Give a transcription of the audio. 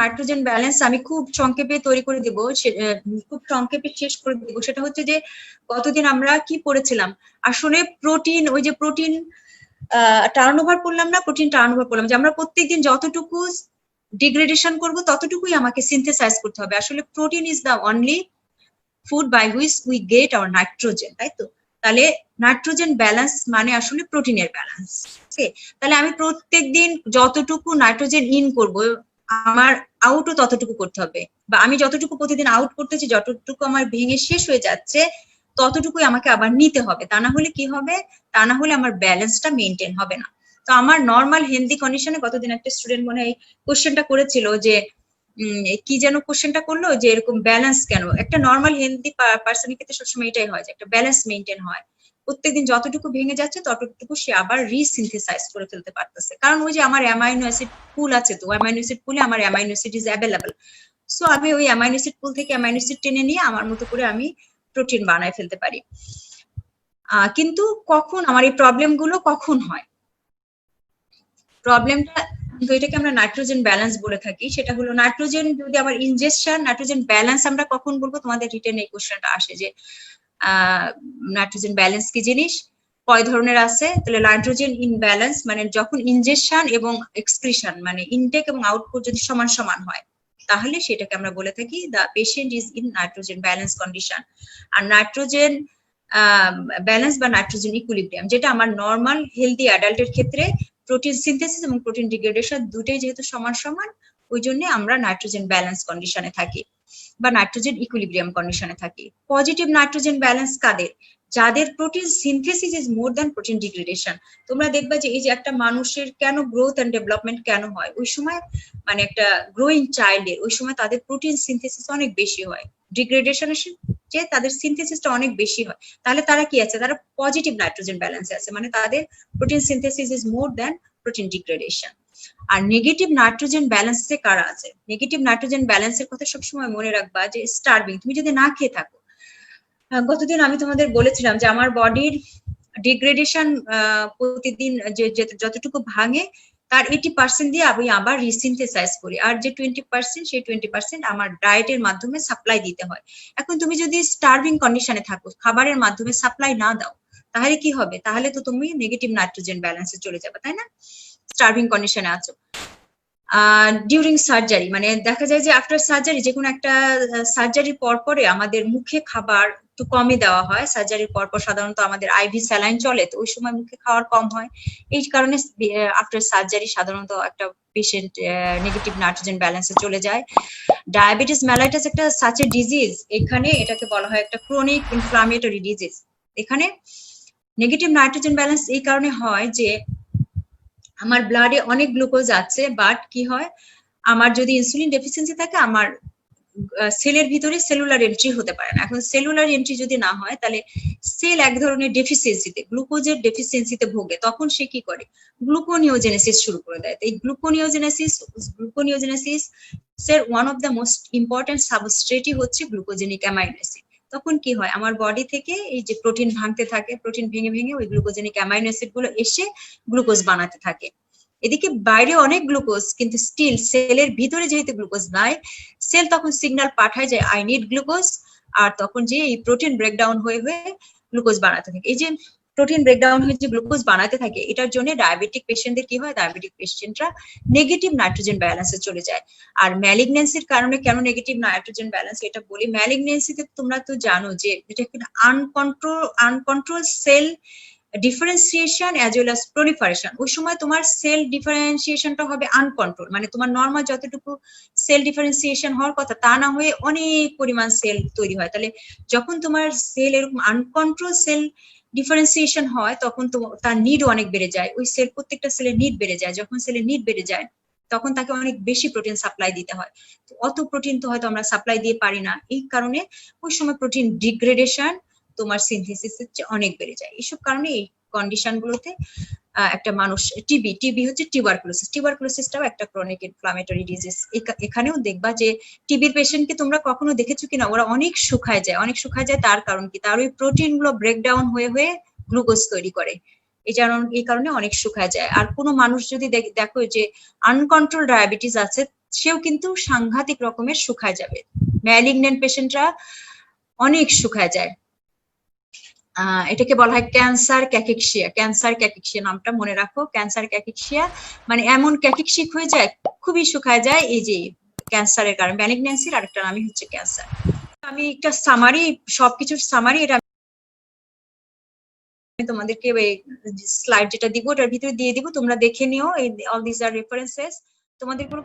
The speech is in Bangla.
নাইট্রোজেন ব্যালেন্স আমি খুব সংক্ষেপে তৈরি করে দিব, খুব সংক্ষেপে শেষ করে দিব। সেটা হচ্ছে যে গতদিন আমরা কি পড়েছিলাম, আসলে প্রোটিন, ওই যে প্রোটিন টার্নওভার করলাম না, প্রোটিন টার্নওভার করলাম যে আমরা প্রত্যেকদিন যতটুকু ডিগ্রেডেশন করব ততটুকুই আমাকে সিনথেসাইজ করতে হবে। আসলে protein is the only food by which we get our nitrogen, তাই তো? তাহলে নাইট্রোজেন ব্যালেন্স মানে আসলে প্রোটিনের ব্যালেন্স। ওকে, তাহলে আমি প্রত্যেকদিন যতটুকু নাইট্রোজেন ইন করব আমার আউটও ততটুকু করতে হবে, বা আমি যতটুকু প্রতিদিন আউট করতেছি, যতটুকু আমার ভেঙে শেষ হয়ে যাচ্ছে ততটুকুই আমাকে আবার নিতে হবে। তা না হলে কি হবে, তা না হলে আমার ব্যালেন্সটা মেনটেন হবে না। তো আমার নর্মাল হেলদি কন্ডিশনে গতদিন একটা স্টুডেন্ট মনে হয় কোশ্চেনটা করেছিল যে কি যেন কোশ্চেনটা করলো যে এরকম ব্যালেন্স কেন, একটা নর্মাল হেলদি পার্সনের ক্ষেত্রে সবসময় এটাই হয় যে একটা ব্যালেন্স মেনটেন হয়, প্রত্যেকদিন যতটুকু ভেঙে যাচ্ছে ততটুকু সে আবার রিসিনথেসাইজ করে ফেলতে পারতেছে। কারণ ওই যে আমার অ্যামাইনো অ্যাসিড পুল আছে, তো অ্যামাইনো অ্যাসিড পুলে আমার amino acid is available, so আমি ওই অ্যামাইনো অ্যাসিড পুল থেকে অ্যামাইনো অ্যাসিড টেনে নিয়ে আমার মতো করে আমি প্রোটিন বানায় ফেলতে পারি। কিন্তু কখন আমার এই প্রবলেম গুলো কখন হয়, প্রবলেমটা, তো এটাকে আমরা নাইট্রোজেন ব্যালেন্স বলে থাকি। সেটা হলো নাইট্রোজেন যদি আমার ইনজেকশন, নাইট্রোজেন ব্যালেন্স আমরা কখন বলবো, তোমাদের রিটেন এই কোশ্চেনটা আসে যে নাইট্রোজেন ব্যালেন্স কি জিনিস, কয় ধরনের আছে। তাহলে নাইট্রোজেন ইনব্যালেন্স মানে যখন ইনজেকশন এবং এক্সক্রিশন মানে ইনটেক এবং আউটপুট যদি সমান সমান হয়, তাহলে সেটাকে আমরা বলে থাকি the patient is in nitrogen balance condition. আর নাইট্রোজেন ব্যালেন্স বা নাইট্রোজেন ইকুইলিব্রিয়াম, যেটা আমার নর্মাল হেলদি অ্যাডাল্টের ক্ষেত্রে প্রোটিন সিনথেসিস এবং প্রোটিন ডিগ্রেডেশন দুটোই যেহেতু সমান সমান, ওই জন্য আমরা নাইট্রোজেন ব্যালেন্স কন্ডিশনে থাকি বা নাইট্রোজেন ইকুইলিব্রিয়াম কন্ডিশনে থাকি। পজিটিভ নাইট্রোজেন ব্যালেন্স কাদের, যাদের protein synthesis is more than protein degradation. তোমরা দেখবা যে এই যে একটা মানুষের কেন গ্রোথ এন্ড ডেভেলপমেন্ট কেন হয়, ওই সময় মানে একটা গ্রোয়িং চাইল্ডের ওই সময় তাদের প্রোটিন সিনথেসিস অনেক বেশি হয়, ডিগ্রেডেশনের যে তাদের সিনথেসিসটা অনেক বেশি হয়। তাহলে তারা কি আছে, তারা পজিটিভ নাইট্রোজেন ব্যালেন্সে আছে, মানে তাদের protein synthesis is more than protein degradation. আর নেগেটিভ নাইট্রোজেন ব্যালেন্সে কারা আছে, নেগেটিভ নাইট্রোজেন ব্যালেন্সের কথা সবসময় মনে রাখবা যে স্টার্ভিং, তুমি যদি না খেয়ে থাকো। গতদিন আমি তোমাদের বলেছিলাম যে আমার বডির ডিগ্রেডেশন প্রতিদিন যে যতটুকু ভাঙে তার 80% দিয়ে আমি আবার রিসিনথেসাইজ করি, আর যে 20% সেই 20% আমার ডায়েটের মাধ্যমে সাপ্লাই দিতে হয়। এখন তুমি যদি স্টার্ভিং কন্ডিশনে থাকো, খাবারের মাধ্যমে সাপ্লাই না দাও, তাহলে কি হবে, তাহলে তো তুমি নেগেটিভ নাইট্রোজেন ব্যালেন্সে চলে যাবে, তাই না? স্টার্ভিং কন্ডিশনে আছো। ডিউরিং সার্জারি মানে দেখা যায় যে আফটার সার্জারি, যে কোনো একটা সার্জারির পরে আমাদের মুখে খাবার একটু কমই দেওয়া হয়। সার্জারির পর সাধারণত আমাদের আইভি স্যালাইন চলে, তো ওই সময় মুখে খাওয়ার কম হয়। এই কারণে আফটার সার্জারি সাধারণত একটা পেশেন্ট নেগেটিভ নাইট্রোজেন ব্যালেন্সে চলে যায়। ডায়াবেটিস মেলাইটাস একটা সাচ এ ডিজিজ, এখানে এটাকে বলা হয় একটা ক্রনিক ইনফ্লামেটরি ডিজিজ। এখানে নেগেটিভ নাইট্রোজেন ব্যালেন্স এই কারণে হয় যে আমার ব্লাডে অনেক গ্লুকোজ আছে, বাট কি হয়, আমার যদি ইনসুলিন ডেফিসিয়েন্সি থাকে আমার সেলের ভিতরে সেলুলার এন্ট্রি হতে পারে না। এখন সেলুলার এন্ট্রি যদি না হয়, তাহলে সেল এক ধরনের ডেফিসিয়েন্সিতে, গ্লুকোজের ডেফিসিয়েন্সিতে ভোগে, তখন সে কি করে, গ্লুকোনিওজেনেসিস শুরু করে দেয়। এই গ্লুকোনিওজেনেসিস এর one of the most important সাবস্ট্রেটই হচ্ছে গ্লুকোজেনিক অ্যামাইনো অ্যাসিড। তখন কি হয়, আমার বডি থেকে এই যে প্রোটিন ভাঙতে থাকে, প্রোটিন ভেঙে ভেঙে ওই গ্লুকোজেনিক অ্যামাইনো অ্যাসিড গুলো এসে গ্লুকোজ বানাতে থাকে। এদিকে বাইরে অনেক গ্লুকোজ, কিন্তু স্টিল সেলের ভিতরে যেহেতু গ্লুকোজ নাই, সেল তখন সিগন্যাল পাঠায় যে আই নিড গ্লুকোজ, আর তখন যে এই প্রোটিন ব্রেকডাউন হয়ে হয়ে গ্লুকোজ বানাতে থাকে। এই যে প্রোটিন ব্রেকডাউন হয়ে যে গ্লুকোজ বানাতে থাকে, এটার জন্য ডায়াবেটিক পেশেন্টদের কি হয়, ডায়াবেটিক পেশেন্টরা নেগেটিভ নাইট্রোজেন ব্যালেন্সে চলে যায়। আর ম্যালিগন্যান্সির কারণে কেন নেগেটিভ নাইট্রোজেন ব্যালেন্স এটা বলি, ম্যালিগন্যান্সিতে তোমরা তো জানো যে এটা একটা uncontrol cell differentiation as well as proliferation. ওই সময় তোমার সেল ডিফারেন্সিয়েশনটা হবে আনকন্ট্রোল, মানে তোমার নর্মাল যতটুকু সেল ডিফারেন্সিয়েশন হওয়ার কথা তা না হয়ে অনেক পরিমাণ সেল তৈরি হয়। তাহলে যখন তোমার সেল এরকম আনকন্ট্রোল সেল ডিফারেন্সিয়েশন হয়, তখন তো তার নিড অনেক বেড়ে যায়, ওই সেল প্রত্যেকটা সেলের নিড বেড়ে যায়। যখন সেলের নিড বেড়ে যায় তখন তাকে অনেক বেশি প্রোটিন সাপ্লাই দিতে হয়, তো অত প্রোটিন তো হয়তো আমরা সাপ্লাই দিয়ে পারি না, এই কারণে ওই সময় প্রোটিন ডিগ্রেডেশন তোমার সিনথেসিসের চেয়ে অনেক বেড়ে যায়। এইসব কারণে এই কন্ডিশন গুলোতে একটা মানুষ টিবি হচ্ছে টিউবারকুলোসিসটাও একটা ক্রনিক ইনফ্লামেটরি ডিজিজ। এখানেও দেখবা যে টিবির পেশেন্টকে তোমরা কখনো দেখেছো কিনা, ওরা অনেক শুকায় যায়, তার কারণ কি, তার ওই প্রোটিন গুলো ব্রেকডাউন হয়ে হয়ে গ্লুকোজ তৈরি করে, এই কারণে অনেক শুকায় যায়। আর কোনো মানুষ যদি দেখো যে আনকন্ট্রোল ডায়াবেটিস আছে, সেও কিন্তু সাংঘাতিক রকমের শুকায় যাবে। ম্যালিগন্যান্ট পেশেন্টরা অনেক শুকায় যায়। এটাকে বলা হয় ক্যান্সার ক্যাকিক্সিয়া। ক্যান্সার ক্যাকিক্সিয়া নামটা মনে রাখো। ক্যান্সার ক্যাকিক্সিয়া মানে এমন ক্যাকিক্সিক হয়ে যায়, খুবই শুকায় যায়, এই যে ক্যান্সারের কারণে। ম্যালিগন্যান্সির আরেকটা নামই হচ্ছে ক্যান্সার। আমি একটা সামারি, সবকিছুর সামারি এটা আমি তোমাদেরকে স্লাইড যেটা দিব ওটার ভিতরে দিয়ে দিব, তোমরা দেখে নিও। All this are references. তোমাদের কোনো